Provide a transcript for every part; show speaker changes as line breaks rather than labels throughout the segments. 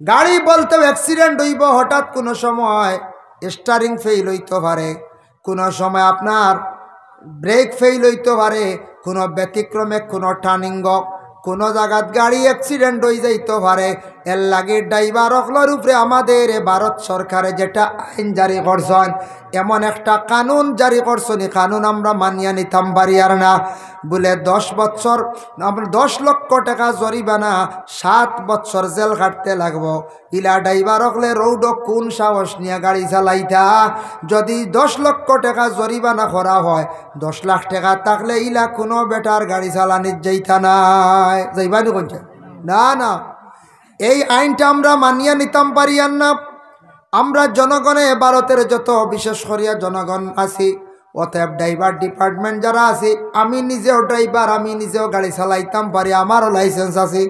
গাড়ি বলতে অ্যাক্সিডেন্ট হইব, হঠাৎ কোনো সময় স্টারিং ফেল হইতে পারে, কোনো সময় আপনার ব্রেক ফেল হইতে পারে, কোনো ব্যতিক্রমে কোনো টার্নিং কোনো জায়গাত গাড়ি অ্যাক্সিডেন্ট হয়ে যাইতে পারে। এর লাগে ড্রাইভার অকলের উপরে আমাদের ভারত সরকারে যেটা আইন জারি করছেন, এমন একটা কানুন জারি করছেন, এই কানুন আমরা মানিয়া নিতাম পারি আর না। বলে 10 বছর আমরা 10 লক্ষ টাকা জরিমানা, 7 বছর জেল খাটতে লাগবো। ইলা ড্রাইভার হকলে রৌড কোন সাহস নিয়ে গাড়ি চালাইতা? যদি 10 লক্ষ টাকা জরিমানা করা হয়, 10 লাখ টাকা থাকলে ইলা কোনো বেটার গাড়ি চালানির যাইতা নাই, যাইবানি কোনছে না না। এই আইনটা আমরা মানিয়া নিতাম পারি আর না। আমরা জনগণে ভারতের যত বিশেষ করিয়া জনগণ আছি, অতএব ড্রাইভার ডিপার্টমেন্ট যারা আছে, আমি নিজেও ড্রাইভার, আমি নিজেও গাড়ি চালাইতাম পারি, আমারও লাইসেন্স আছে,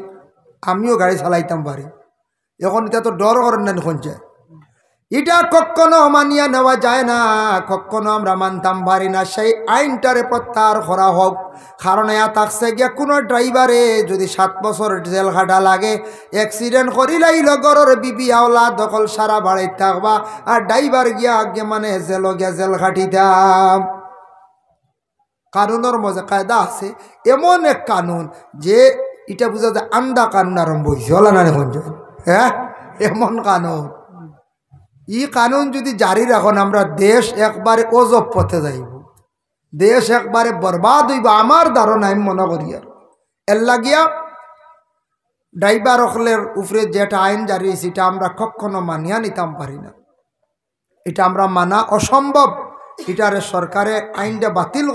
আমিও গাড়ি চালাইতাম পারি। এখন এটা তো ডর করেন না শুনছে, এটা কখনো মানিয়া নেওয়া যায় না, কখনো আমরা মানতাম পারি না। সেই আইনটারে প্রত্যাহার করা হোক। কারণ এ থাকছে গিয়া কোনো ড্রাইভারে যদি 7 বছর জেল খাটা লাগে, অ্যাক্সিডেন্ট করিলাই লগরের বিবি আওলা দখল সারা বাড়ি থাকবা, আর ড্রাইভার গিয়া আগে মানে জেল গিয়া জেল খাটিতাম। কানুনের মজা কায়দা আছে, এমন এক কানুন যে এটা বুঝা যায় আন্দা কানুন আরম্ভ হয়েছে, হলা না এখন? হ্যাঁ, এমন কানুন। ই কানুন যদি জারি রাখুন, আমরা দেশ একবারে অজব পথে যাইব, দেশ একবারে বরবাদ হইব আমার ধারণা, আমি মনে করি। আর এর লাগিয়া ড্রাইভার হকলের উপরে যেটা আইন জারি হয়েছে, এটা আমরা কখনো মানিয়া নিতাম পারি না, এটা আমরা মানা অসম্ভব। এটারে সরকারে আইনটা বাতিল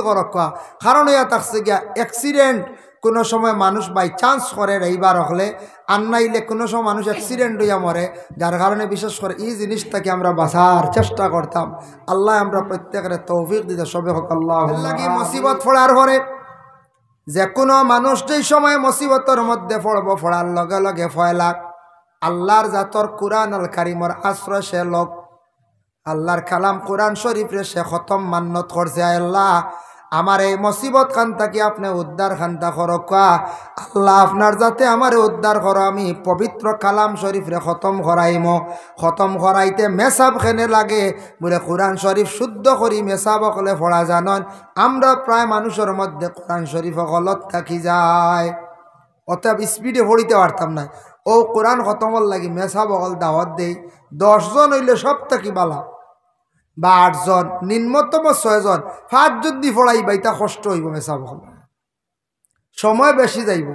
করক। কারণ ইয়া থাকছে গিয়া অ্যাক্সিডেন্ট কোনো সময় মানুষ বাই চান্স করে ড্রাইভার হলে, আর নাইলে কোনো সময় মানুষ অ্যাক্সিডেন্ট হইয়া মরে, যার কারণে বিশেষ করে এই জিনিসটাকে আমরা বাঁচার চেষ্টা করতাম। আল্লাহ আমরা প্রত্যেকের তৌফিক দিতে সবে হোক আল্লাহ। লাগি মুসিবত পড়ার পরে যে কোনো মানুষ যেই সময় মুসিবতের মধ্যে পড়ার লগে লগে ফয়লাক আল্লাহর জাতর কুরআন আল কারিমর আশ্রয় সে লোক, আল্লাহর কালাম কোরআন শরীফরে সে খতম মান্নত করছে, আল্লাহ আমার এই মুসিবত খান থাকি আপনি উদ্ধার খান্তা করো। আল্লাহ আপনার যাতে আমার উদ্ধার করো, আমি পবিত্র কালাম শরীফরে খতম করাইম। খতম করাইতে মেসাব খেনে লাগে বলে কোরআন শরীফ শুদ্ধ করি মেসাব অকলে পড়া জানন। আমরা প্রায় মানুষের মধ্যে কোরআন শরীফ অকলত থাকি যায়, অতএব স্পিডে পড়িতে পারতাম না। ও কোরআন খতমর লাগি মেসাব অকল দাওয়াত দেই, 10 জন হইলে সব থাকি বালা, বা 8 জন, নিম্নতম 6 জন, 5 যদি পড়াই বাইতা কষ্ট হইব, মেসাব হল সময় বেশি যাইব।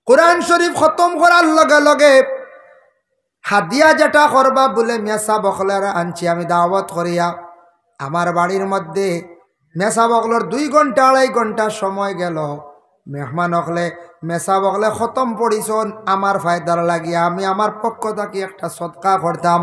কোরআন শরীফ খতম করার লগে লগে হাদিয়া যেটা করবা বলে মেসা বকলের আনছি আমি দাওয়াত করিয়া। আমার বাড়ির মধ্যে মেসা বকলের 2 ঘন্টা 2.5 ঘন্টা সময় গেল। মেহমান হকলে মেসা বকলে খতম পড়িছন, আমার ফায়দার লাগিয়া আমি আমার পক্ষ থেকে একটা সদকা করতাম,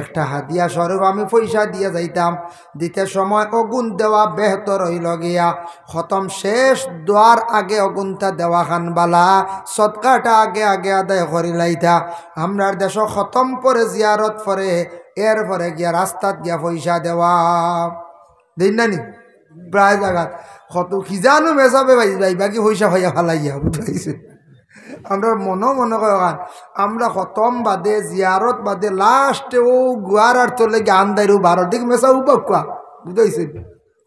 একটা হাদিয়া স্বরূপ আমি পয়সা দিয়ে যাইতাম। দিতে সময় অগুন দেওয়া বেহতর হইল গিয়া, খতম শেষ দোয়ার আগে অগুনটা দেওয়া খান বালা, সদকাটা আগে আগে আদায় করি লাইতা। আমরার দেশ খতম পরে জিয়ারত পরে এরপরে গিয়া রাস্তাত গিয়া পয়সা দেওয়া দিন নানি প্রায় জায়গাত কত খিজানো মেসাবে ভাই বাকি পয়সা ভাইয়া ফালাইয়া বুঝাইছে। আমরা মনে করান আমরা খতম বাদে জিয়ারত বাদে লাস্টে ও গুয়ার আর তোলে গে আন্দাইরু 12 দিক মেসা উপাকুয়া বুঝাইছে।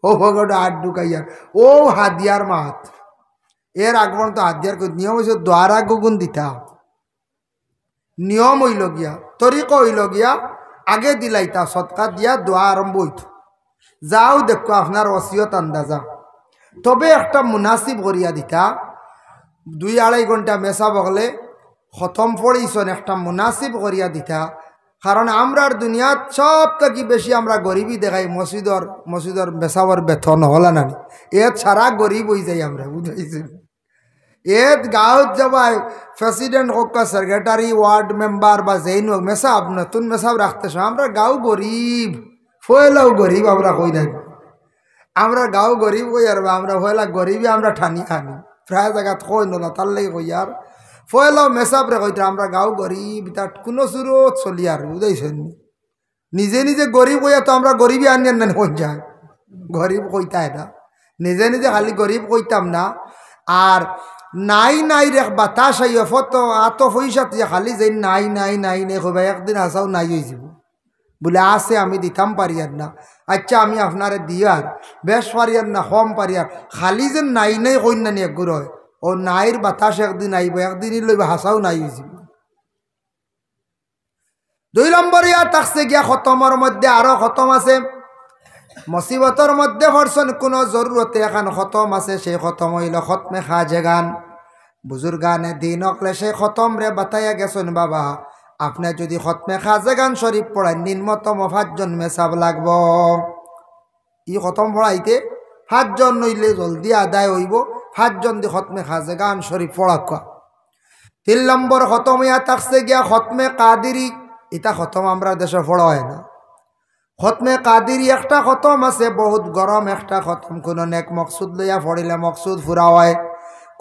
ও ভগটা 8 ঢুকাইয়া ও হাদিয়ার মাত এর আগ পর্যন্ত হাদিয়ার নিয়ম হয়েছে দ্বারা গুগুন দিতা, নিয়ম হইল গিয়া তরিক হইল গিয়া আগে দিলাইতা সৎকার দিয়া দোয়া আরম্ভ হইত। যাও দেখো আপনার ওসিয়ত আন্দাজা, তবে একটা মুনাসিব করিয়া দিতা। 2-2.5 ঘন্টা মেসা বগলে খতম পড়িছন, একটা মুনাসিব করিয়া দিতা। কারণ আমরার দুনিয়াত সব থেকে বেশি আমরা গরিবই দেখাই, মসজিদর মেসাবর বেতন হলা না, এর ছাড়া গরিব হয়ে যাই আমরা বুঝাইছি। এর গাঁৱত যাবাই প্রেসিডেন্ট হোক বা সেক্রেটারি ওয়ার্ড মেম্বার বা যেইন হোক মেসাব নতুন মেসাব রাখতেছ, আমরা গাঁও গরিব ফয়লাও গরিব আমরা কই নাই, আমরা গাঁও গরিব কই আর আমরা ফয়লা গরিবই আমরা ঠানি আনি প্রায় জায়গাত কই নলা তার লাগে কই আর ফয়লাও মেসাবরে কইতে আমরা গাঁও গরিব তার কোনো সুরত চলি আর বুঝাইছেন। নিজে নিজে গরিব কইয়া তো আমরা গরিবই আনিয়ান না কই যায়, গরিব কইতাই না নিজে নিজে খালি গরিব কইতাম না। আর নাই নাই রেখ বাতাস আইয় ফত আত পয়সা তুই খালি যাই নাই নাই নাই নে কইবা একদিন আসাও নাই হয়ে যাব বলে আছে আমি দিতাম পারিয়ার না আচ্ছা আমি আপনারে দিয়ার বেশ পারিয়ার না কম পারিয়ার খালি যে নাই নাই কইনা নি একগুর হয় ও নাইর বাতাস একদিন আইব একদিনই লইবা হাসাও নাই হয়ে যাব। 2 নম্বর ইয়া থাকছে গিয়া খতমের মধ্যে আরো খতম আছে মুসিবতের মধ্যে পড়ছেন কোনো জরুরতে এখন খতম আছে সেই খতম হইল খতমে খাজেগান বুজুর্গানে দিন অকলে সেই খতম রে বাতাইয়া গেছেন বাবা আপনি যদি খতমে খাজেগান শরীফ পড়ায় নিম্নতম 5 জন মেসাব লাগব ই খতম পড়াইতে 5 জন নইলে জলদি আদায় হইব 5 জন দি খতমে খাজেগান শরীফ পড়াক। 3 নম্বর খতম ইয়া থাকছে গিয়া খতমে কাদিরি এটা খতম আমরা দেশে পড়া হয় না খতমে কাদিরি একটা খতম আছে বহুত গরম একটা খতম কোনো নেক মকসুদ লইয়া পড়িলে মকসুদ ফুরা হয়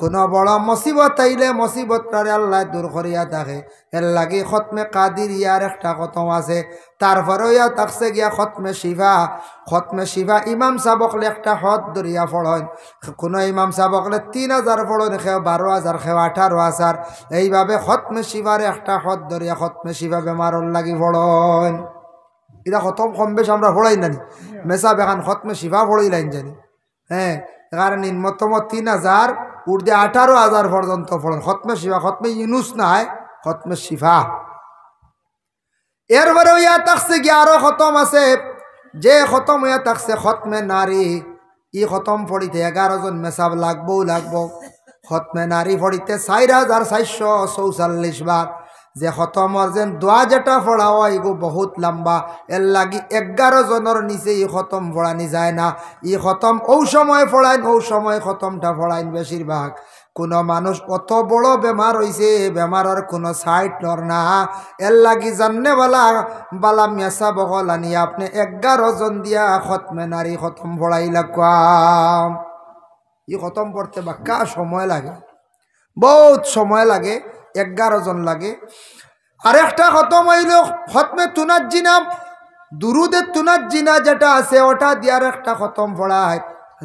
কোনো বড় মুসিবত আইলে মুসিবতটারে আল্লাহ দূর করিয়া থাকে এর লাগি খতমে কাদিরিয়ার একটা খতম আছে। তারপরে ইয়া থাকছে গিয়া খতমে শিফা ইমাম সাবকলে একটা হদ দরিয়া পড়েন কোনো ইমাম সাবকলে 3000 পড়েন খেও 12000 খেও 18000 এইভাবে খতমে শিফারে একটা হদ দরিয়া খতমে শিফা বেমারর লাগি পড়েন এটা খতম কম বেশ আমরা পড়াই নানি মেসাব এখন খতমে শিফা পড়াইলাইন জানি হ্যাঁ এখানে নিম্নতম 3000 উর্দে 18000 পর্যন্ত পড়েন খতমে শিফা খতমে ইউনুস নাই খতমে শিফা। এরপরে ইয়া থাকছে গিয়া আরো খতম আছে যে খতম ইয়া থাকছে খতমে নারী ই খতম পড়িতে 11 জন মেসাব লাগবো খতমে নারী পড়িতে 4444 বার যে খতমর যেন দোয়া যেটা পড়া হয় এগো বহুত লম্বা এর লাগি 11 জনের নিচে ই খতম পড়ানি যায় না ই খতম ও সময় পড়াইন ও সময় খতমটা পড়াইন বেশিরভাগ কোনো মানুষ অত বড় বেমার হইছে বেমারের কোনো সাইড নর না এর লাগি জাননে বালা মেসা বগলানি আপনি 11 জন দিয়া খতমে নারী খতম পড়াই লাগবাম ই খতম পড়তে বাক্কা সময় লাগে বহুত সময় লাগে 11 জন লাগে। আরেকটা খতম হইল খতমে তুনাজ্জিনা দুরুদে তুনাজ্জিনা যেটা আছে ওটা দিয়ার একটা খতম পড়ায়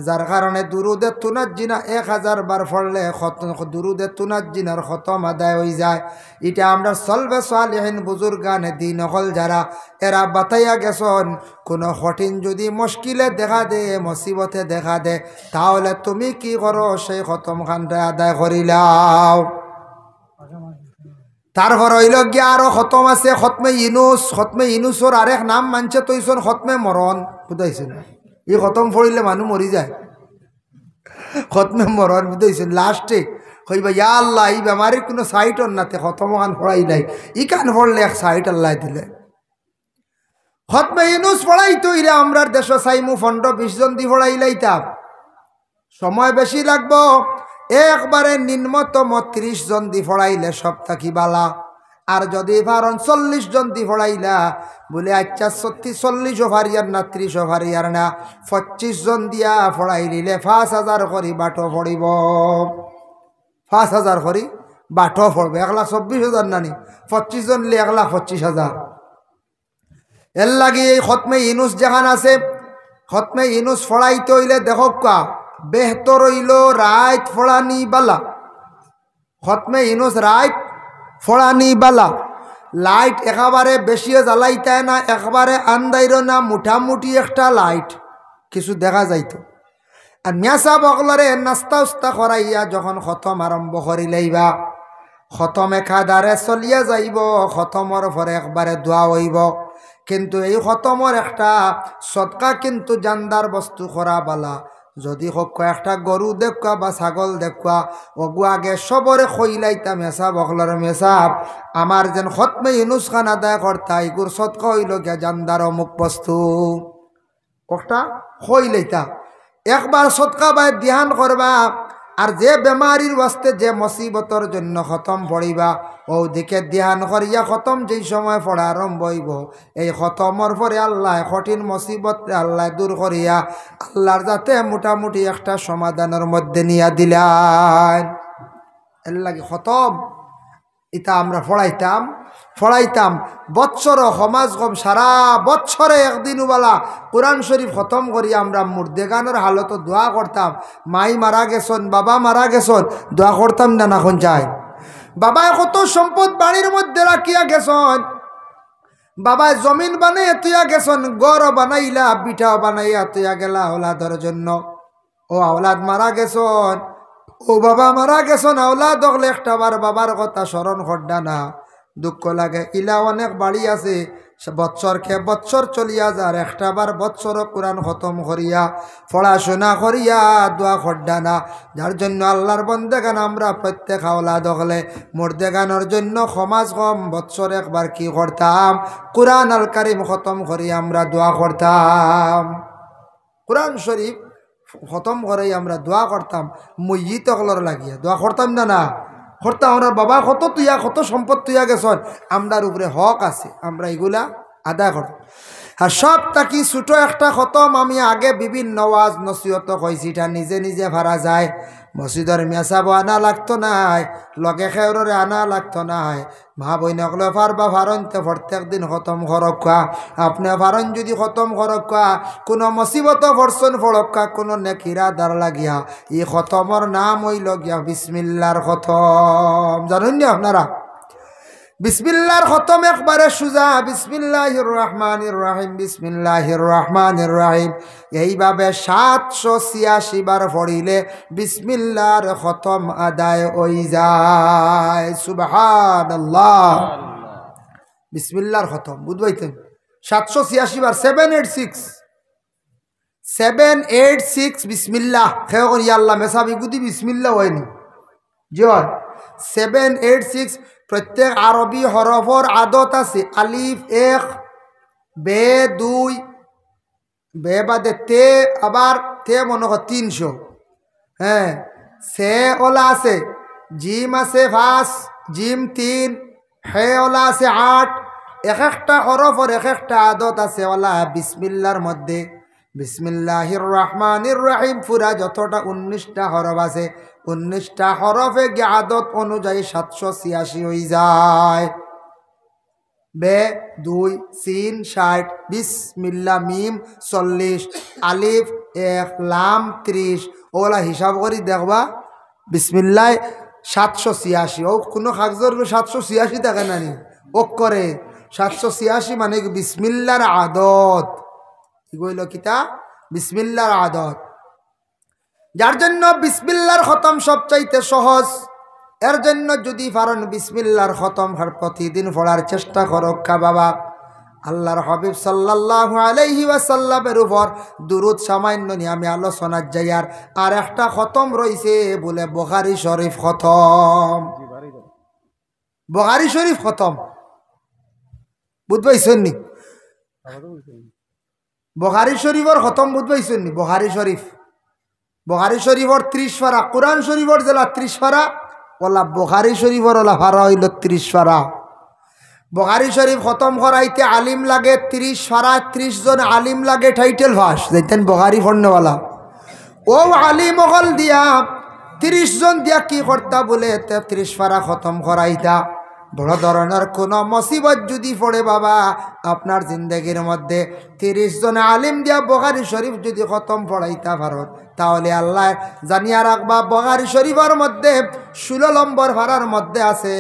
যার কারণে দুরুদে তুনাজ্জিনা 1000 বার পড়লে দুরুদে তুনাজ্জিনার খতম আদায় হয়ে যায়। এটা আমরা সলবে সালিহিন বুজুর্গানে দিন হল যারা এরা বাতাইয়া গেছেন কোনো কঠিন যদি মুশকিলে দেখা দে মুসিবতে দেখা দে তাহলে তুমি কি করো সেই খতম খানটা আদায় করিলাও। তারপর হইল গিয়া আরো খতম আছে খতমে ইনুসর আরেক নাম মানছে তৈছন খতমে মরণ বুঝাইছেন এই খতম পড়িলে মানুষ মরি যায় খতমে মরণ বুঝাইছেন লাস্টে কইবা ইয়া আল্লাহ এই বেমারির কোনো সাইট নাতে খতম খান পড়াই নাই ই কান পড়লে এক সাইট আল্লাহ দিলে খতমে ইনুস পড়াই তো ইরা আমরার দেশ চাইমু 15-20 জন দি পড়াইলাইতাম সময় বেশি লাগবো একবারে নিম্নতম 30 জন দি পড়াইলে সব থাকি বালা আর যদি পারন 40 জন দি পড়াইলা বলে আচ্ছা 40 ওভারিয়ার না 30 ওভারিয়ার না 25 জন দিয়া পড়াই দিলে 5000 করি বাটো পড়িব 5000 করি বাটো পড়বে 1,24,000 নানি 25 জন লে 1,25,000 এর লাগি এই খতমে ইনুস যেখান আছে খতমে ইনুস পড়াইতে হইলে দেখো কা বেহতর হইল রাত ফড়ানি বালা খতমে ইনুস রাত ফড়ানি বালা লাইট একেবারে বেশিও জ্বালাইতে না একবারে আন্দাইর না মুঠামুঠি একটা লাইট কিছু দেখা যাইতো আর মেসা বগলরে নাস্তা উস্তা করাইয়া যখন খতম আরম্ভ করিলেইবা খতম একাধারে চলিয়া যাইব খতমর পরে একবারে দোয়া হইব কিন্তু এই খতমর একটা সদকা কিন্তু জানদার বস্তু করা বালা যদি কয়েকটা গরু দেখুয়া বা ছাগল দেখুয়া ওগু আগে সবরে খইলাইতা মেসাব অখলার মেসাব আমার যেন খতমে ইনুস খান আদায় করতা এগুর সদকা হইল গিয়া জানদার অমুক বস্তু একটা খইলাইতা একবার সদকা বাই ধ্যান করবা আর যে বেমারির ওয়াস্তে যে মুসিবতর জন্য খতম পড়িবা ও দিকে ধ্যান করিয়া খতম যেই সময় পড়া আরম্ভ হইব এই খতমর পরে আল্লাহ কঠিন মুসিবত আল্লাহ দূর করিয়া আল্লাহর যাতে মোটামুটি একটা সমাধানের মধ্যে নিয়া দিলেন এর লাগে খতম ইতা আমরা ফড়াইতাম বৎসর সমাজ কম সারা বৎসরে একদিনওয়ালা কোরআন শরীফ খতম করি আমরা মুর্দেগানোর হালত দোয়া করতাম। মাই মারা গেছন, বাবা মারা গেছন, দোয়া করতাম না এখন চাই। বাবায় কত সম্পদ বাড়ির মধ্যে রাখিয়া গেছন, বাবায় জমিন বানাইয়া তুইয়া গেছন, গড় বানাইলা, পিঠাও বানাইয়া তুইয়া গেলা আওলাদর জন্য। ও আওলাদ মারা গেছন, ও বাবা মারা গেছন, আওলাদ হলে একটাবার বাবার কথা স্মরণ করডা না, দুঃখ লাগে। ইলা অনেক বাড়ি আছে বৎসর চলিয়া যার, একটাবার বৎসর কোরআন খতম করিয়া পড়াশোনা করিয়া দোয়া করডা না। যার জন্য আল্লাহর বন্দেগান আমরা প্রত্যেক আওলাদ হলে মুর্দেগানোর জন্য সমাজ কম বৎসর একবার কি করতাম, কোরআন আল কারিম খতম করিয়া আমরা দোয়া করতাম। কোরআন শরীফ খতম করে আমরা দোয়া করতাম, মইয়িত হলর লাগিয়া দোয়া করতাম না করতাম। আমরা বাবা কত সম্পদ তুইয়া গেছন, আমরার উপরে হক আছে, আমরা এগুলা আদায় কর। আর সব তাকি ছোটো একটা খতম আমি আগে বিভিন্ন ওয়াজ নসিহত কইছি, এটা নিজে নিজে ভাড়া যায়। মসজিদের মেসাবো আনা লাগতো নাই, লগে খেউরে আনা লাগতো নাই। মা বইনকলে পারবা ফারনতে প্রত্যেক দিন খতম করক্কা। আপনি ফারন যদি খতম করক্কা, কোনো মুসিবত ফরসন ফড়ক্কা, কোনো নেকিরা দার লাগিয়া, এই খতমর নাম হইল গিয়া বিসমিল্লার খতম। জানেন না আপনারা? বিসমিল্লাহর খতম একবারে সুজা, বিসমিল্লাহির রহমানির রহিম, বিসমিল্লাহির রহমানির রহিম। এইভাবে 786 বার পড়িলে বিসমিল্লাহর খতম আদায় হয়ে যায়। সুবহানাল্লাহ। বিসমিল্লাহর খতম বুঝবাইতেন 786 বার, 786 বিসমিল্লাহ খেয়ে করি আল্লাহ মেসাবি গুদি বিসমিল্লাহ হয়নি জয় 786। প্রত্যেক আরবি হরফর আদত আছে, আলিফ 1, বে 2, বে বাদে তে, আবার তে মনে কর 300, হ্যাঁ সে ওলা আছে, জিম আছে 5, জিম 3, হে ওলা আছে 8। এক একটা হরফর এক একটা আদত আছে ওলা বিসমিল্লার মধ্যে। বিসমিল্লাহির রহমানির রহিম পুরা যতটা 19টা হরফ আছে, 19টা হরফে গিয়ে আদত অনুযায়ী 786 হয়ে যায়। বে 2, সিন 60, বিসমিল্লাহ মিম 40, আলিফ 1, লাম 30। ওলা হিসাব করি দেখবা বিসমিল্লাহ 786। ও কোনো কাগজের 786 থাকে না নি, ও করে 786 মানে বিসমিল্লার আদত। কি কইল কিতা? বিসমিল্লার আদত। যার জন্য বিসমিল্লার খতম সবচাইতে সহজ। এর জন্য যদি পারেন বিসমিল্লার খতম প্রতিদিন পড়ার চেষ্টা করো বাবা। আল্লাহর হাবিব সাল্লাল্লাহু আলাইহি ওয়াসাল্লামের উপর দুরূদ সামান্য নিয়ে আমি আলোচনার যাই। আর একটা খতম রয়েছে বলে বুখারী শরীফ খতম। বুখারী শরীফ খতম বুঝবাইছেন নি? বুখারী শরীফর খতম বুঝবাইছেন নি? বুখারী শরীফর 30 পারা, কোরআন শরীফর জেলা 30 পারা, ওলা বুখারী শরীফর ওলা ভাড়া হইল 30 পারা। বুখারী শরীফ খতম করাইতে আলিম লাগে 30 পারা, 30 জন আলিম লাগে টাইটেল ভাস যেতেন বুখারী পড়নেওয়ালা। ও আলিম হল দিয়া 30 জন দিয়া কি করতা বলে 30 পারা খতম করাইতা। বড় ধরনের কোনো মুসিবত যদি পড়ে বাবা আপনার জিন্দগির মধ্যে 30 জন আলিম দিয়া বুখারী শরীফ যদি খতম পড়াইতা পারত, তাহলে আল্লাহ জানিয়া রাখবা বুখারী শরীফের মধ্যে 16 নম্বর ভাড়ার মধ্যে আছে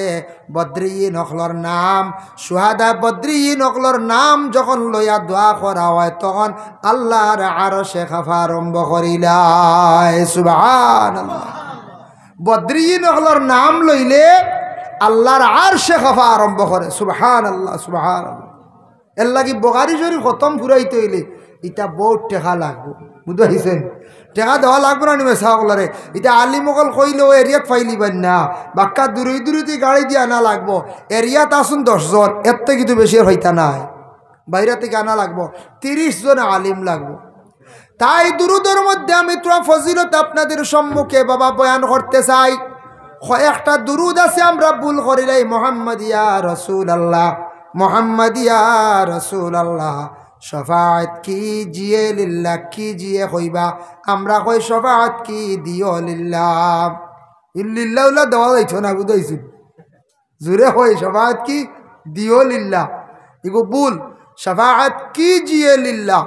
বদরিয়িন হকলর নাম। সুহাদা বদরিয়িন হকলর নাম যখন লইয়া দোয়া করা হয় তখন আল্লাহর আরশে খাফা আরম্ভ করিলায়। সুবহানাল্লাহ। বদরিয়িন হকলর নাম লইলে আল্লাহর আরশে খাফা আরম্ভ করে। সুবহানাল্লাহ সুবহানাল্লাহ। এর লাগি বুখারী শরীফ খতম ফুরাইতে হইলে এটা বহুত টেকা লাগবে, বুঝাইছেন? টেকা দেওয়া লাগবে না নিবে সাহকলারে। এটা আলিমকল কইলে ও এরিয়াত ফাইলিবেন না, বাক্কা দূরে গাড়ি দিয়ে আনা লাগবো। এরিয়াত আসুন 10 জন, এর থেকে কিন্তু বেশি হইতা নাই, বাইরে থেকে আনা লাগবো 30 জন আলিম লাগবো। তাই দুরুদের মধ্যে আমি তোরা ফজিলত আপনাদের সম্মুখে বাবা বয়ান করতে চাই। একটা দুরুদ আছে আমরা ভুল করিলাই, মুহাম্মাদিয়া রাসূলুল্লাহ, মুহাম্মাদিয়া রাসূলুল্লাহ শফাআত কিজিয়ে লিল্লাহ। কিজিয়ে কইবা আমরা কই শফাআত কি দিও লিল্লাহ। লিল্লাহ দেওয়া যাইতো না, বুঝাইছি জুড়ে হয় শাফাআত কি দিও লিল্লাহ ইগো বুল শাফাআত কি জিয়ে লিল্লাহ।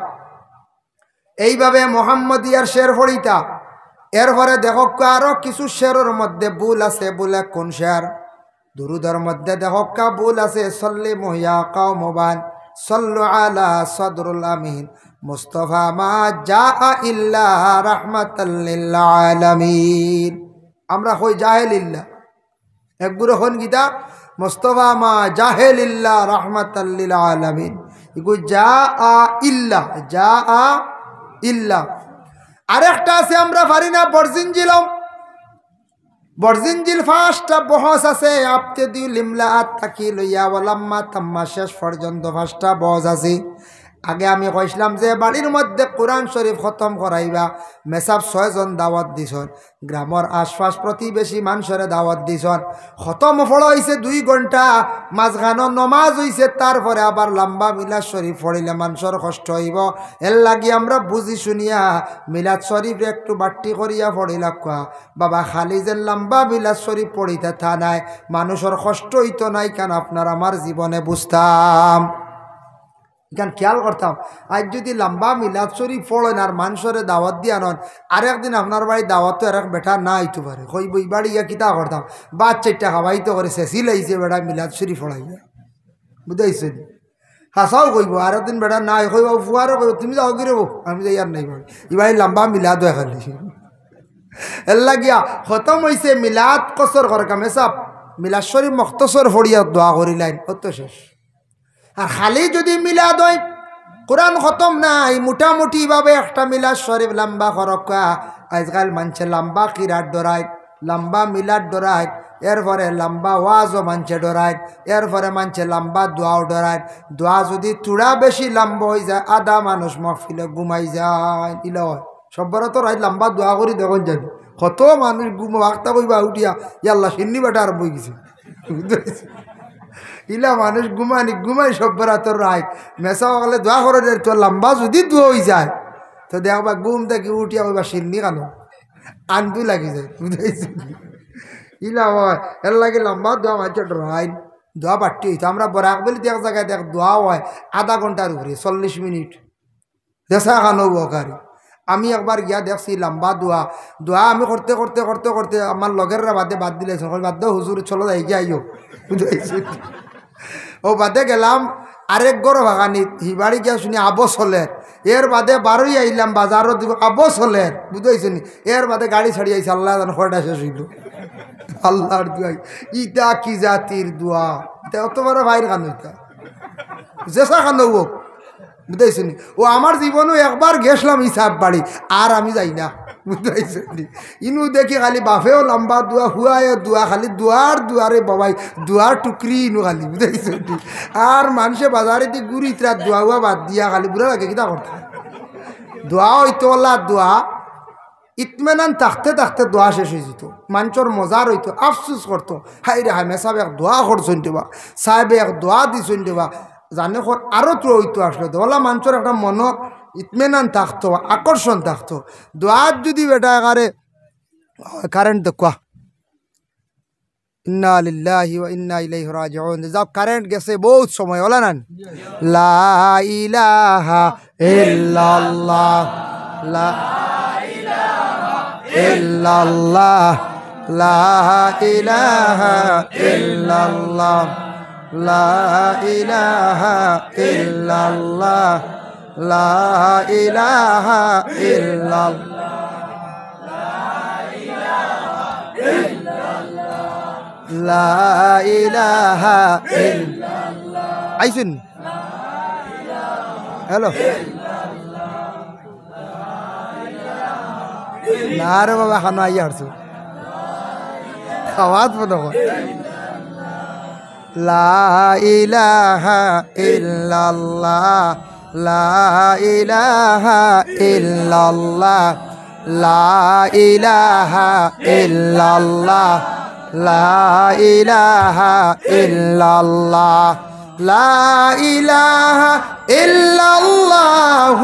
এইভাবে মোহাম্মদিয়ার শের ফড়িতা। এরপরে দেখো আরো কিছু শেরের মধ্যে ভুল আছে। বলে কোন শের? দুরুদের মধ্যে দেখো ভুল আছে। সল্লি মুহিয়া কাওমবান সল্লু আলা সদরুল আমিন মুস্তফা মা জা ইল্লা রাহমাতাল লিল আলামিন। আমরা হই জাহেলিল্লাহ একগুলো হন গীতা মুস্তফা মা জাহেলিল্লাহ রাহমাতাল লিল আলামিন। ইগো জা ইল্লা জা ইল্লা। আরেকটা আছে আমরা পারি না বরজিনজিলম। বরজিনজিল 5টা বহস আছে। আপতে দিউ লিমলা আত্তাকি লইয়া ওয়ালাম্মা তাম্মা শেষ পর্যন্ত 5টা বহস আছে। আগে আমি কইছিলাম যে বাড়ির মধ্যে কোরআন শরীফ খতম করাইবা মেসাব 6 জন দাওয়াত দিছন। গ্রামের আশপাশ প্রতিবেশী মানুষের দাওয়াত দিছন। খতম ফল হয়েছে 2 ঘন্টা, মাঝখানো নমাজ হয়েছে, তারপরে আবার লম্বা মিলাদ শরীফ পড়িলে মানুষের কষ্ট হইব। এর লাগি আমরা বুঝি শুনিয়া মিলাদ শরীফ একটু বাট্টি করিয়া পড়িলা কোয়া বাবা। খালি যে লম্বা মিলাদ শরীফ পড়িতে থা নাই মানুষের কষ্ট হইতো নাই কেন আপনার আমার জীবনে বুঝতাম। এখান খেয়াল করতাম আজ যদি লম্বা মিলাদ শরীফ পড়েন আর মানুষের দাওয়াত দিয়া নন, আরেকদিন আপনার বাড়ি দাওয়াত তো আরেক বেটা না আইতে পারে। কইব এই বাড়ি ইয়া কিতা করতাম 4টা খাওয়াইতে করে শেষি লাইছে বেটা মিলাদ শরীফ পড়াইয়া। বুঝাইছে হাসাও কইব আরেকদিন বেটা নাই কইব ফুয়ারও কইব তুমি যাও কি রব আমি যাই আর নাই বাড়ি এবার লম্বা মিলাদ হয়ে খালি এর লাগিয়া খতম হয়েছে মিলাদ কসর করে কামে সাপ মিলাদ শরীফ মখতসর ফড়িয়া দোয়া করিলেন অত শেষ। আর খালি যদি মিলাদ হয় কোরআন খতম নাই মোটামুটি ভাবে একটা মিলাদ শরীফ লম্বা খরকা। আজকাল মানছে লম্বা কিরাত ডরায়, লম্বা মিলাদ ডরায়, এরপরে লম্বা ওয়াজও মানছে ডরায়, এরপরে মানছে লম্বা দোয়াও ডরায়। দোয়া যদি তুড়া বেশি লম্বা হয়ে যায় আধা মানুষ মহফিলে ঘুমাই যায়। ইলা হয় সব্বর তো রাত লম্বা দোয়া করি দেখুন যাবি কত মানুষ ঘুমো আখতা কইবা উঠিয়া ইয়াল্লা সিন্নি বেটা আরম্ভ হয়ে গেছে। ইলা মানুষ ঘুমাই সব্বরা তোর রায় মেসা হলে দোয়া করে তোর লম্বা যদি দোয়া হয়ে যায় তো দেখবা ঘুম থেকে উঠিয়া কইবা সিন্নি কেন আন্দু লাগি যায়। বুঝাইছি ইলা হয় এর লাগে লম্বা দোয়া মাঝে রায় দোয়া বাড়তি হইতো। আমরা বরাক বলি দেখ জায়গায় দেখ দোয়া হয় আধা ঘন্টার উপরে 40 মিনিট দেশা খানো উপকারী। আমি একবার গিয়া দেখছি লম্বা দোয়া দোয়া আমি করতে করতে করতে করতে আমার লগেররা বাদ দিলে বাদ দাও হুজুর চলো যাই গিয়ে আইও। বুঝাইছি ও বাদে গেলাম আরেক গড় বাগানিত হিবাড়ি গিয়া শুনি আবস হলের। এর বাদে বারোই আইলাম বাজারও দিব আবস হলের। বুঝাইছি নি এর বাদে গাড়ি ছাড়ি আইছে আল্লাহ জান কয়টা শেষ হইল। আল্লাহর দোয়াই ইটা কি জাতির দোয়া এটা অত বড় ভাইয়ের কান হইতা জেসা খান হোক। বুঝাইছি নি ও আমার জীবনও একবার গেছিলাম হিসাব বাড়ি আর আমি যাই না। বুঝাইছে নি ইনু দেখি খালি বাফেও লম্বা দোয়া হুয়ায় দোয়া খালি দুয়ারে বাবাই দোয়ার টুকরি ইনু খালি। বুঝাইছে নি আর মানুষে বাজারে দিয়ে গুড়ি তার দোয়া হুয়া বাদ দিয়া খালি বুড়া লাগে কিতা করতে দোয়া হইতো আল্লাহ দোয়া ইতমেনান থাকতে থাকতে দোয়া শেষ হয়ে যেত। মানুষের মজার হইতো আফসুস করতো হাই রে হামে সাহেব এক দোয়া করছেন দেবা সাহেবে এক দোয়া দিছেন দেবা জানে আরও তো হইতো আসলে দোলা মানুষের একটা মন ইতমেনান থাকতো আকর্ষণ থাকতো। দোয়ার যদি বেটা একারে কারেন্ট দেখুয়া ইন্না লিল্লাহি ওয়া ইন্না ইলাইহি রাজিউন যাও কারেন্ট গেছে বহুত সময় হলা না। লা ইলাহা ইল্লাল্লাহ লা ইলাহা ইল্লাল্লাহ লা ইলাহা ইল্লাল্লাহ লা ইলাহা ইল্লাল্লাহ লা ইলাহা ইল্লাল্লাহ লা ইলাহা ইল্লাল্লাহ আইসুন হ্যালো না রে বাবা খানো আইয়া হারছো খাওয়াত মনে কর লা ইলাহা ইল্লাল্লাহ লা ইলাহা ইল্লাল্লাহ লা ইলাহা ইল্লাল্লাহ লা ইলাহা ইল্লাল্লাহ লা ইলাহা ইল্লাল্লাহ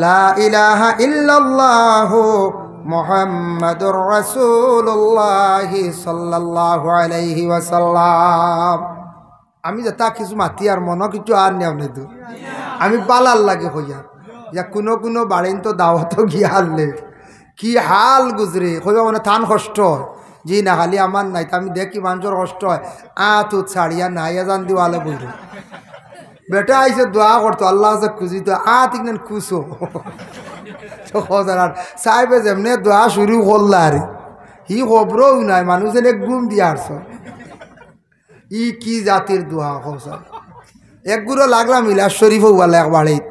লা ইলাহা ইল্লাল্লাহ মুহাম্মাদুর রাসূলুল্লাহ সাল্লাল্লাহু আলাইহি ওয়াসাল্লাম। আমি যেটা কিছু মাতি আর মনে কিছু আর নেও নেদু আমি বালার লাগে হইয়া যা কোনো কোনো বাড়িন তো দাওয়াত গিয়া আনলে কি হাল গুজরে হইবা মানে থান কষ্ট জি না খালি আমার নাই তা আমি দেখি মানুষের কষ্ট হয় তুত ছাড়িয়া নাইয়া জান দিওয়ালে বইরে বেটা আইসে দোয়া করতো আল্লাহ কাছে খুঁজি তো তিন খুশো আর সাহেবে যেমনি দোয়া শুরু করলা আরে হি খবরও নাই মানুষ এনে গুম দিয়ে আসছ ই কি জাতির দোয়া হোসা একগুলো লাগলাম মিলাদ শরীফও বলে এক বাড়িত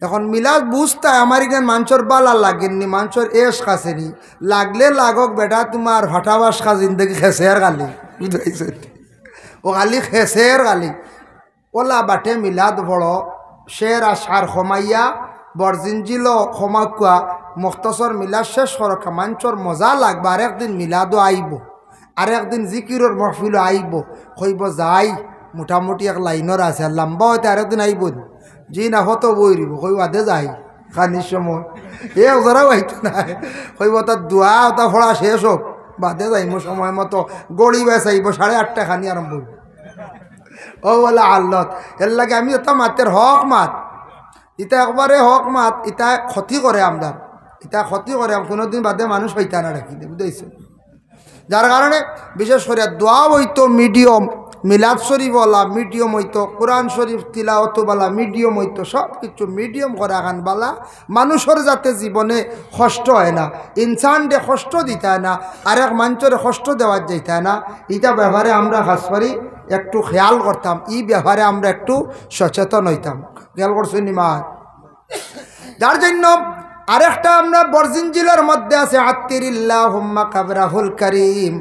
এখন মিলাদ বুঝতে আমার এখানে মানুষের বালা লাগেননি মানুষের এস খাসেনি লাগলে লাগক বেটা তোমার ভাটাবাস খা জিন্দগি খেসের গালি বুঝতে ও গালি খেসের গালি ওলা বাটে মিলাদ বড় শের আশার খমাইয়া বরজিনজিল খমাকুয়া মুখতসর মিলাদ শেষ করকা মানুষের মজা লাগবে আর একদিন মিলাদও আইব আর একদিন জিকিরর মহফিলও আইব কইব যাই মোটামুটি এক লাইনের আছে আর লম্বা হয়তো আর একদিন আইব জি না হতো বইরিব কইব আদে যাই খানির সময় এ ওজরাও আইতো না কইব তার দোয়া ওটা ফোড়া শেষ হোক বাদে যাইব সময় মতো গড়ি বেসাইব 8:30 খানি আরম্ভ হইব ও বলে আল্লত এর লাগে আমি এটা মাতের হক মাত ইটা একবারে হক মাত ইটা ক্ষতি করে আমরা ইটা ক্ষতি করে কোনোদিন বাদে মানুষ হইতা না রাখি দেব বুঝেছ যার কারণে বিশেষ করে দোয়া হইতো মিডিয়াম মিলাদ শরীফ বলা মিডিয়াম হইতো কোরআন শরীফ তিলাওয়াত বলা মিডিয়াম হইতো সব কিছু মিডিয়াম করা গান বলা মানুষের যাতে জীবনে কষ্ট হয় না ইনসানকে কষ্ট দিতে হয় না আর এক মানুষের কষ্ট দেওয়ার যাইতে হয় না এটা ব্যাপারে আমরা খাস করি একটু খেয়াল করতাম এই ব্যাপারে আমরা একটু সচেতন হইতাম খেয়াল করছি নিমা যার জন্য আরেকটা আমরা বরজিনজিলের মধ্যে আছে আত্তিরিল্লাহুম্মা কাবরাহুল কারীম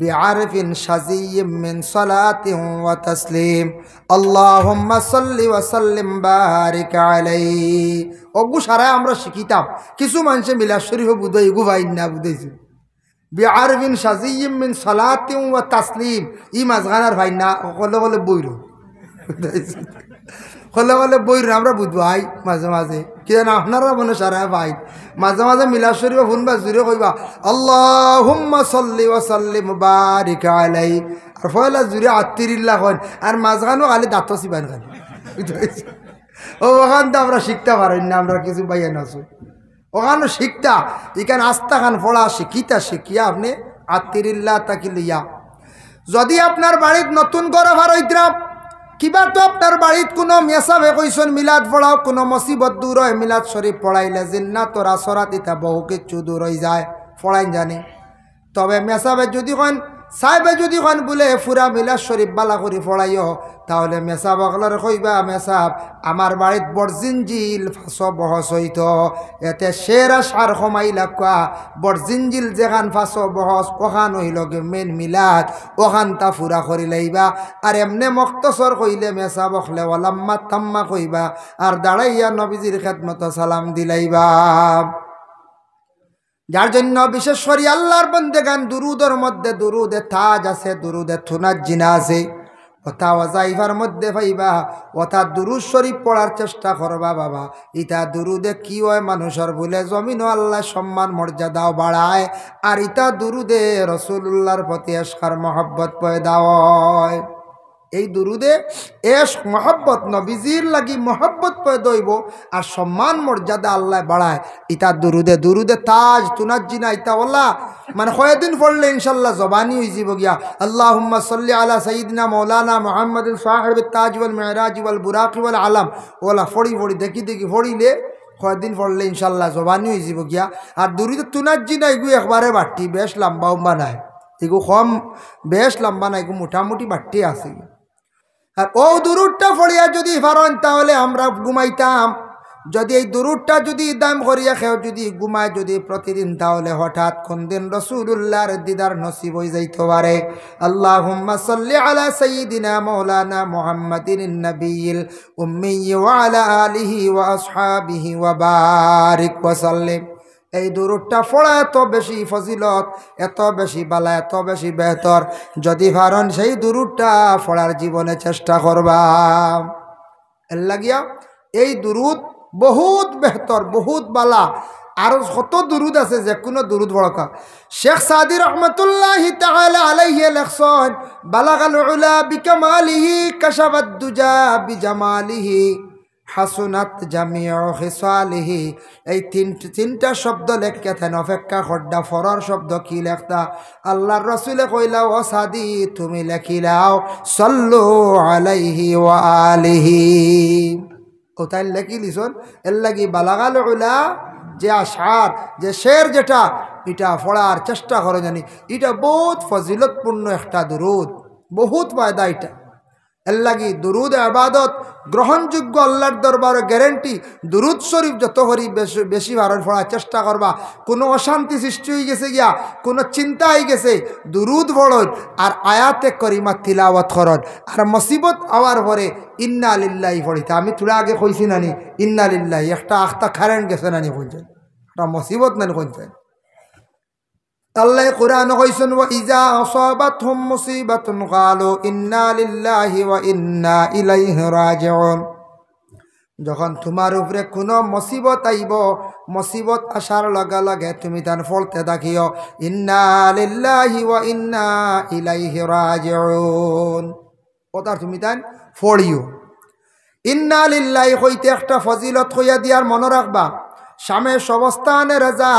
বিআরফিন শাযিয়্যিম মিন সালাতিন ওয়া তাসলিম আল্লাহুম্মা সাল্লি ওয়া সাল্লিম বারিক আলাইহি ওগু সারা আমরা শিখিতাম কিছু মানুষে মিলাদ শরীফ বুঝাই গুভাই না বুঝাইছে বিআরফিন শাযিয়্যিম মিন সালাতিন ওয়া তাসলিম ই মাঝখানার ভাই না কলে কলে বইরো কলে কলে বইরো আমরা বুঝবাই মাঝে মাঝে কি জানা আপনারা মনে সারা ভাই মাঝে মাঝে মিলাদ শরীফ শুনবা জুড়ে কইবা আল্লাহুম্মা সাল্লি ওয়া সাল্লিম বারিক আলাইহি আর ফয়লা জুড়ে আত্তিরিল্লাহ কন আর মাঝখানো খালি দাঁত চিবান খালি ও ওখান তো আমরা শিখতে পারি না আমরা কিছু পাইয়া নাছো ওখানে শিখতা এখানে আস্তা খান পড়া শিখিতা শিখিয়া আপনি আত্তিরিল্লাহ তাকি লিয়া যদি আপনার বাড়িত নতুন করে ভার হইতরা কিবা তো আপনার বাড়িত কোনো মেসাবে কইসন মিলাদ পড়াও কোনো মুসিবত দূর হয় মিলাদ শরীফ পড়াইলে জিন্নাত আর আসরাত ইতা বহু কিছু দূর হয়ে যায় পড়াইন জানি তবে মেসাবে যদি কন সাহেবে যদি কন বলে ফুরা মিলাদ শরীফ বালা করে পড়াইও তাহলে মেসাব অগলার কইবা মেসাব আমার বাড়িত বরজিনজিল ফাঁসো বহস হইত এতে সেরা সার কমাইলা কোয়া বরজিনজিল যেখান ফাঁসো বহস ওখান হইল মেন মিলাদ ওখান তা ফুরা করি লাইবা আর এমনে মক্তসর কইলে মেসাব অখলে ওলাম্মা তাম্মা কইবা আর দাঁড়াইয়া নবীজির খেদমত সালাম দিলাইবা যার জন্য বিশেষ করে আল্লাহর বন্দেগান দুরুদের মধ্যে দুরুদে তাজ আছে দুরুদে থুনাজ জিনা আছে ওটা ওয়াজাইফার মধ্যে পাইবা ওটা দুরুদ শরীফ পড়ার চেষ্টা করবা বাবা ইটা দুরুদে কি হয় মানুষের বলে জমিনও আল্লাহ সম্মান মর্যাদাও বাড়ায় আর ইটা দুরুদে রাসূলুল্লাহর প্রতি এশকার মহব্বত পয়দা হয় এই দুরুদে এশক মহব্বত নবীজির লাগি মহব্বত পয়দা হইব আর সম্মান মর্যাদা আল্লাহ বাড়ায় ইটা দুরুদে দুরুদে তাজ তুনাজ জিনা ইটা ওলা মানে কয়েকদিন পড়লে ইনশাল্লাহ জবানি হয়ে যাব গিয়া আল্লাহুম্মা সাল্লি আলা সাইয়্যিদিনা মাওলানা মুহাম্মাদিন সাহিবিত তাজ ওয়াল মিরাজ ওয়াল বুরাক ওয়াল আলাম ওলা ফড়ি ফড়ি দেখি দেখি ফড়িলে কয়েকদিন পড়লে ইনশাল্লাহ জবানি হয়ে যাব গিয়া আর দুরুদে তুনাজ জিনা এগু একবারে বাট্টি বেশ লম্বা উম্বা নাই এগু কম বেশ লম্বা নাই এগু মোটামুটি বাট্টি আছে আর ও দুরুদটা পড়িয়া যদি পারেন তাহলে আমরা ঘুমাইতাম যদি এই দুরুদটা যদি দাম করিয়া খেও যদি ঘুমায় যদি প্রতিদিন তাহলে হঠাৎ কোন দিন রাসূলুল্লাহর দিদার নসিব হয়ে যাইতে পারে আল্লাহুম্মা সাল্লি আলা সাইয়্যিদিনা মাওলানা মুহাম্মাদিন নবিয়্যিল উম্মি ওয়া আলা আলিহি ওয়া আসহাবিহি ওয়া বারিক ওয়া সাল্লিম এই দুরুদটা পড়া এত বেশি ফজিলত এত বেশি বালা এত বেশি বেহতর যদি পারেন সেই দুরুদটা পড়ার জীবনে চেষ্টা করবা এর লাগিয়া এই দুরুদ বহুত বেহতর বহুত বালা আর কত দুরুদ আছে, যে কোনো দুরুদ বড়কা। শেখ সাদি রহমতুল্লাহি তাআলা আলাইহি লেখছেন, বালাগাল উলা বিকামালিহি কাশাবাদ দুজা বিজামালিহি হাসুনাত জামিউ খিসালিহি। এই তিনটা শব্দ লেখকেন, অপেক্ষা খড্ডা ফরার শব্দ কি লেখতা? আল্লাহর রাসূলে কইলা, ও সাদি তুমি লেখিলাও সাল্লু আলাইহি ওয়া আলিহি। ও তাই লেখি লিছন, এর লাগি বালাগাল উলা যে আশার যে শের যেটা এটা পড়ার চেষ্টা করো, জানি এটা বহুত ফজিলতপূর্ণ একটা দুরুদ, বহুত ফায়দা এটা। এর লাগি দুরুদ ইবাদত গ্রহণযোগ্য, আল্লাহর দরবারে গ্যারেন্টি। দুরুদ শরীফ যত করি বেশি ভারত পড়ার চেষ্টা করবা। কোনো অশান্তি সৃষ্টি হয়ে গেছে গিয়া, কোনো চিন্তা হয়ে গেছে, দুরুদ পড়ন আর আয়াতে করিমা তিলাওয়াত করন। আর মুসিবত আওয়ার পরে ইন্না লিল্লাহি পড়িতে। আমি তোরা আগে কইছি নানি ইন্না লিল্লাহি, একটা আখতা কারেন্ট গেছে নানি কইছেন, একটা মুসিবত নানি কইছেন। আল্লাহ কুরআন কইছেন, ওয়া ইজা আসাবাতহুম মুসিবাতুন ক্বালু ইন্না লিল্লাহি ওয়া ইন্না ইলাইহি রাজিউন। যখন তোমার উপরে কোনো মুসিবত আইব, মুসিবত আসার লগে লগে তুমি তান পড়তে থাকিও ইন্না লিল্লাহি ওয়া ইন্না ইলাইহি রাজিউন। ওটা তুমি তান পড়িও। ইন্না লিল্লাহি হইতে একটা ফজিলত হইয়া দিয়ার মনে রাখবা। শামে অবস্থানে রাজা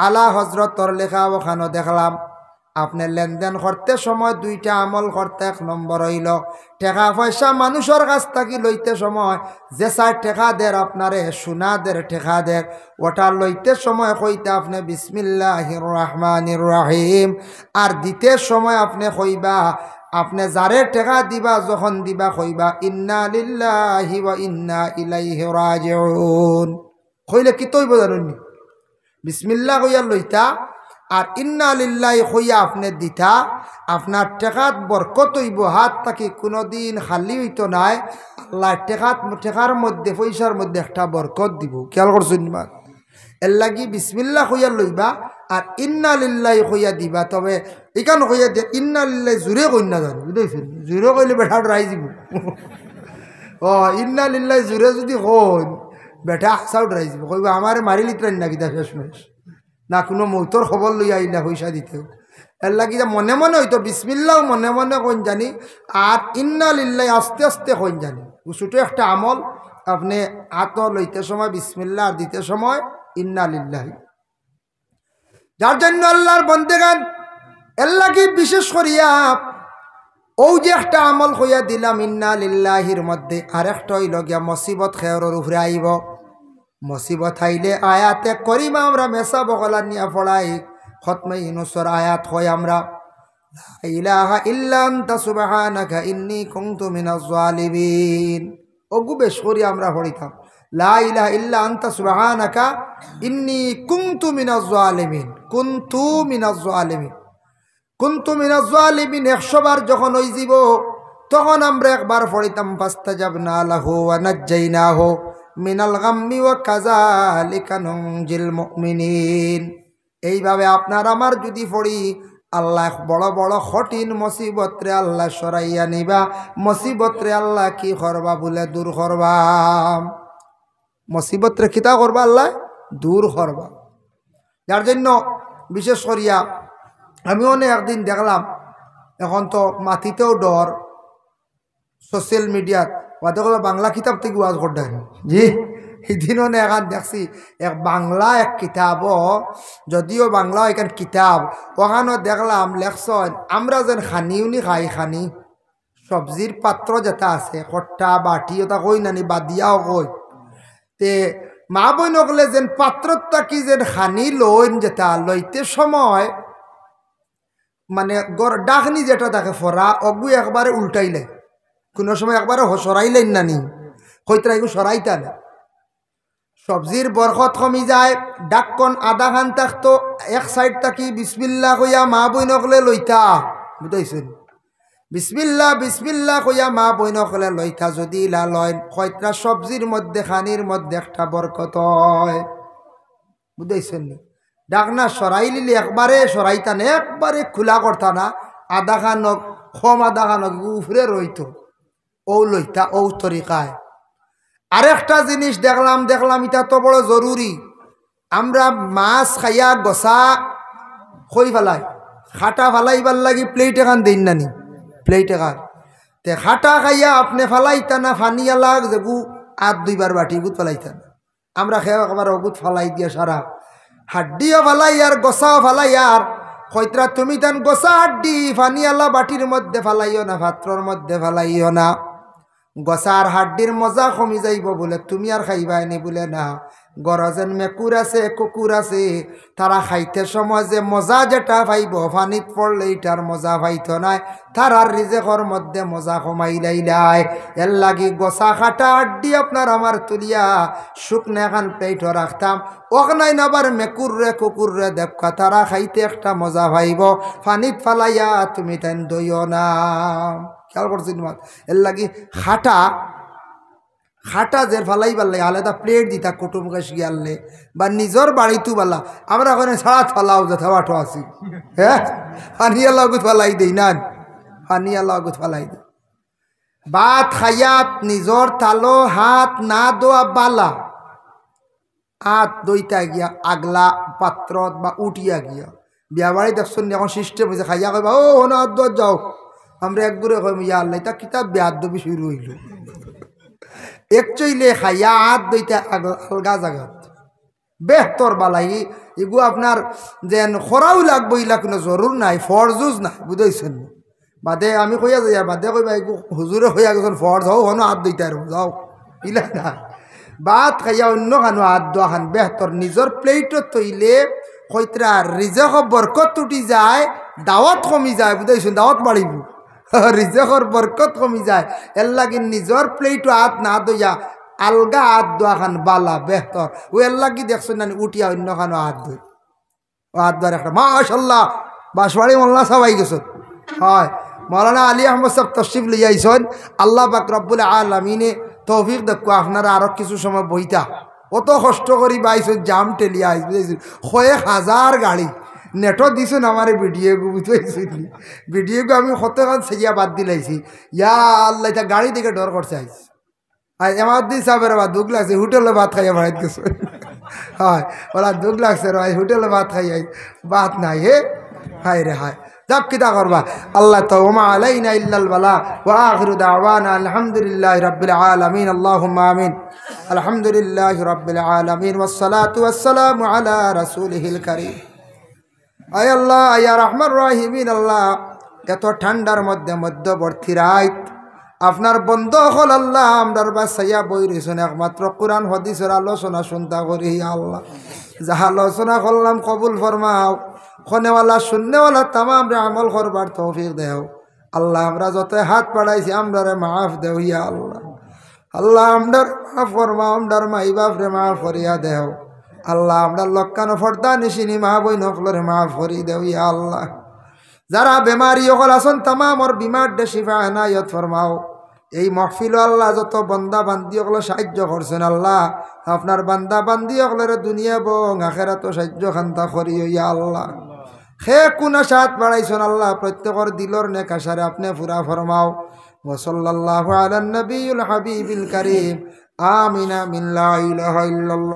আলা হজরতর লেখা ওখানে দেখলাম, আপনি লেনদেন করতে সময় দুইটা আমল করতে। এক নম্বর হইল টেকা পয়সা মানুষের কাছ থেকে লইতে সময় যে চার টেকা দের আপনারে সোনা দের টেকা দের, ওটা লইতে সময় কইতে আপনি বিসমিল্লাহির রহমানির রহিম। আর দিতে সময় আপনি কইবা, আপনি যারে টেকা দিবা যখন দিবা কইবা ইন্না লিল্লাহি ওয়া ইন্না ইলাইহি রাজিউন। কইলে কি তৈব জানুনি? বিসমিল্লাহ কইয়া লইতা আর ইন্না লিল্লাহি কইয়া আপনি দিতা, আপনার টেকাত বরকত হইব। হাত থাকি কোনোদিন খালি হইতো নাই। আল্লাহ টেকার মধ্যে পয়সার মধ্যে একটা বরকত দিব। খেয়াল করছেন না? এর লাগি বিসমিল্লাহ কইয়া লইবা আর ইন্না লিল্লাহি কইয়া দিবা। তবে এখানে কইয়া দিয়ে ইন্না লিল্লাহি জোরে কই না জানো, বুঝেছেন? জোরে কইলে বেটা রাই যাব। ও ইন্না লিল্লাহি জোরে যদি কই বেটা হাসাও ডরাই যাব, কইবা আমারে মারি লিত্রেন নাকি তা শেষ না কোনো মৌতর খবর লইয়া আইলা পয়সা দিতেও। এর লাগি মনে মনে হইতো বিসমিল্লাহ মনে মনে কইন জানি আর ইন্না লিল্লাহি আস্তে আস্তে কইন জানি। ছোটো একটা আমল, আপনি হাত লইতে সময় বিসমিল্লাহ আর দিতে সময় ইন্না লিল্লাহি। যার জন্য আল্লাহর বন্দেগান এর লাগি বিশেষ করিয়া ও যে একটা আমল কইয়া দিলাম ইন্না লিল্লাহির মধ্যে আরেকটা হইল গিয়া মুসিবত খেয়রের উপরে আইব। মুসিবত আইলে আয়াতে করিমা আমরা মেসা বগলা নিয়া পড়াই। খতমে ইউনূসের আয়াত হয় আমরা লা ইলাহা ইল্লা আনতা সুবহানাকা ইন্নী কুনতু মিনাজ জালিমিন। ওগু বেশ করি আমরা পড়িতাম লা ইলাহা ইল্লা আনতা সুবহানাকা ইন্নী কুনতু মিনাজ জালিমিন। কুনতু মিনাজ জালিমিন, কুনতু মিনাজ জালিমিন 100 বার যখন হই যাব তখন আমরা একবার পড়িতাম ফাস্তাজাবনা লাহু ওয়া নাজ্জাইনাহু মিনাল গাম্মি ওয়া কাযালিকা নুনজিল মুমিনিন। এইভাবে আপনার আমার যদি পড়ি, আল্লাহ বড় বড় কঠিন মুসিবতরে আল্লাহ সরাইয়া নিবা। মুসিবতরে আল্লাহ কি করবা বলে দূর করবা। মুসিবতরে কিতা করবা আল্লাহ দূর করবা। যার জন্য বিশেষ করিয়া আমি অনেক একদিন দেখলাম, এখন তো মাটিতেও ডর, সোশ্যাল মিডিয়াত ওদের বাংলা কিতাব থেকে ওয়াজ করতেন জি। সেদিন এখন দেখছি এক বাংলা এক কিতাব, যদিও বাংলা এখান কিতাব, ওখানে দেখলাম লেখছেন আমরা যেন খানি উনি খাই খানি সবজির পাত্র যেটা আছে কট্টা বাটি ওটা কই নানি বাদিয়াও কই তে মা বই নকলে যেন পাত্রটা কি যেন খানি লইন যেটা লইতে সময় মানে ডাকনি যেটা তাকে ফরা অগু একবারে উল্টাইলে, কোনো সময় একবারে সরাইলেন নানি কইতরা এগু সরাইতা না। সবজির বরকত কমি যায়। ডাক্কন আধা খান থাকতো এক সাইড থাকি বিসমিল্লাহ কইয়া মা বই নকলে লইতা, বুঝাইছেন? বিসমিল্লাহ বিসমিল্লাহ কইয়া মা বই নকলে লইতা যদি ইলা লয় কইতরা সবজির মধ্যে খানির মধ্যে একটা বরকত হয়, বুঝাইছেন নি? ডাকনা সরাই লিলে একবারে সরাইতা না, একবারে খোলা করতা না, আধা খানক কম আধা খানক উফরে রইতো ও লইতা ও তরিকায়। আরেকটা জিনিস দেখলাম এটা তো বড় জরুরি, আমরা মাছ খাইয়া গসা খই ফেলাই খাটা ফালাইবার লাগি প্লেট এখান দিন নানি প্লেট এখান তে খাটা খাইয়া আপনি ফালাইতা না ফানিয়ালা যেগু আধ দুইবার বাটি গুত ফালাইতা না আমরা খেয়ে আবার অগুত ফালাই দিয়া সারা হাড্ডিও ফালাই আর গসাও ফালাই আর হয়তরা তুমি তান গোসা হাড্ডি ফানিয়ালা বাটির মধ্যে ফালাইও না পাত্রর মধ্যে ফালাইও না গসার হাড্ডির মজা কমি যাইব বলে তুমি আর খাইবাই নি বলে না গরজেন মেকুর আছে কুকুর আছে তারা খাইতে সময় যে মজা যেটা পাইব ফানিত পড়লে এটার মজা পাইত নাই তারার রিজেকর মধ্যে মজা কমাই লাইলাই এর লাগি গসা খাটা হাড্ডি আপনার আমার তুলিয়া শুকনো এখন প্লেট রাখতাম ওখানে আবার মেকুর রে কুকুর রে দেখা তারা খাইতে একটা মজা পাইব ফানিত ফালাইয়া তুমি তাই দইও না খেয়াল করছি তোমার এর লাগি খাটা খাটা যে ফালাই পারলে আলাদা প্লেট দিতা কুটুম কাছে গিয়ালে বা নিজের বাড়িতেও পালা আমরা ওখানে ছাড়া ফালাও যথা বাটো আছি হ্যাঁ ফানিয়া লাগুত ফালাই দেই না ফানিয়া লাগুত ফালাই দেই ভাত খাইয়া নিজর তালো হাত না দোয়া বালা হাত দইতা গিয়া আগলা পাত্রত বা উঠিয়া গিয়া বিয়া বাড়ি দেখছেন এখন সিস্টেম হয়েছে খাইয়া কইবা ও না হাত যাও আমরা একগুড়ে কইম ইয়া আল্লাহ তা কিতাব বিয়াদ দবি শুরু হইল একচইলে খাইয়া হাত দইতে আলগা জায়গাত বেহতর বালাই এগু আপনার যেন খরাও লাগবো ইলা কোনো জরুর নাই ফরজুজ নাই বুঝাইছেন বাদে আমি কইয়া যাই বাদে কইবা এগু হুজুরে হইয়া গেছেন ফরজ হও হনো হাত দইতে আর যাও ইলা না ভাত খাইয়া অন্য খানো হাত দোয়া খান বেহতর নিজের প্লেটত তৈলে কইতরা রিজেক বরকত উঠি যায় দাওয়াত কমি যায় বুঝাইছেন দাওয়াত বাড়িব রিজেকর বরকত কমি যায় এর লাগি নিজের প্লেটও হাত না দইয়া আলগা হাত দোয়া খান বালা বেহতর ও এর লাগি দেখছেন না উঠিয়া অন্য খানো হাত দই ও হাত দোয়ার একটা মাশাল্লাহ বাঁশবাড়ি মোল্লা সবাই গেছেন হয় মৌলানা আলী আহমদ সাহেব তশরিফ লইয়াইছেন আল্লাহ পাক রব্বুল আলামিনে তৌফিক দেখো আপনারা আরো কিছু সময় বইতা অত কষ্ট করি বাইছেন জাম টেলিয়া আইস বুঝাইছেন 1000 গাড়ি নেটও দিছুন আমার ভিডিও গু বুঝাইছেন ভিডিও গু আমি কতক্ষণ সেজিয়া বাদ দিলাইছি ইয়া আল্লাহ এটা গাড়ি থেকে ডর করছে আইস আর আমার দিন সাহেবের বা দুঃখ লাগছে হোটেলে ভাত খাইয়া বাড়িত গেছে হয় ওরা দুঃখ লাগছে রে হোটেলে ভাত খাই আইস ভাত নাই হে হায় রে হায় যাব কিতা করবা আল্লাহ তো ওমা আলাইনা ইল্লাল বালা ওয়া আখিরু দাওয়ানা আলহামদুলিল্লাহি রাব্বিল আলামিন আল্লাহুম্মা আমিন আলহামদুলিল্লাহি রাব্বিল আলামিন ওয়াস সালাতু ওয়াস সালামু আলা রাসূলিহিল কারীম আয় আল্লাহ ইয়া রহমান রহিমিন আল্লাহ এত ঠান্ডার মধ্যে মধ্যবর্তী রাত আপনার বন্ধ হল আল্লাহ আমরার বাসাইয়া বই রয়েছেন একমাত্র কোরআন হাদিসের আলোচনা শুনতা করি আল্লাহ যাহা আলোচনা করলাম কবুল ফরমাও খনেওয়ালা শূন্যওয়ালা তামাম রে আমল করবার তৌফিক দেও আল্লাহ আমরা যত হাত পাড়াইছি আমরারে মাফ দেও ইয়া আল্লাহ আল্লাহ আমরার মাফ ফরমাও আমরার মাই বাপ রে মাফ করিয়া দেও আল্লাহ আমরা লক্কানো ফর্দা নিশিনি মা বই নকলরে মাফ করি দেও ইয়া আল্লাহ যারা বেমারি হল আসন তামামর বিমার দে শিফা এনায়ত ফরমাও এই মহফিল আল্লাহ যত বান্দা বান্দি হলে সাহায্য করছেন আল্লাহ আপনার বান্দা বান্দি হলের দুনিয়া বং আখেরাত সাহায্য খান্তা করি ইয়া আল্লাহ খে কোনা সাথ বাড়াইছেন আল্লাহ প্রত্যেকর দিলর নেক আশারে আপনি পুরা ফরমাও ওয়া সাল্লাল্লাহু আলা নবিয়িল হাবিবিল কারীম আমিনা মিন লা ইলাহা ইল্লাল্লাহ।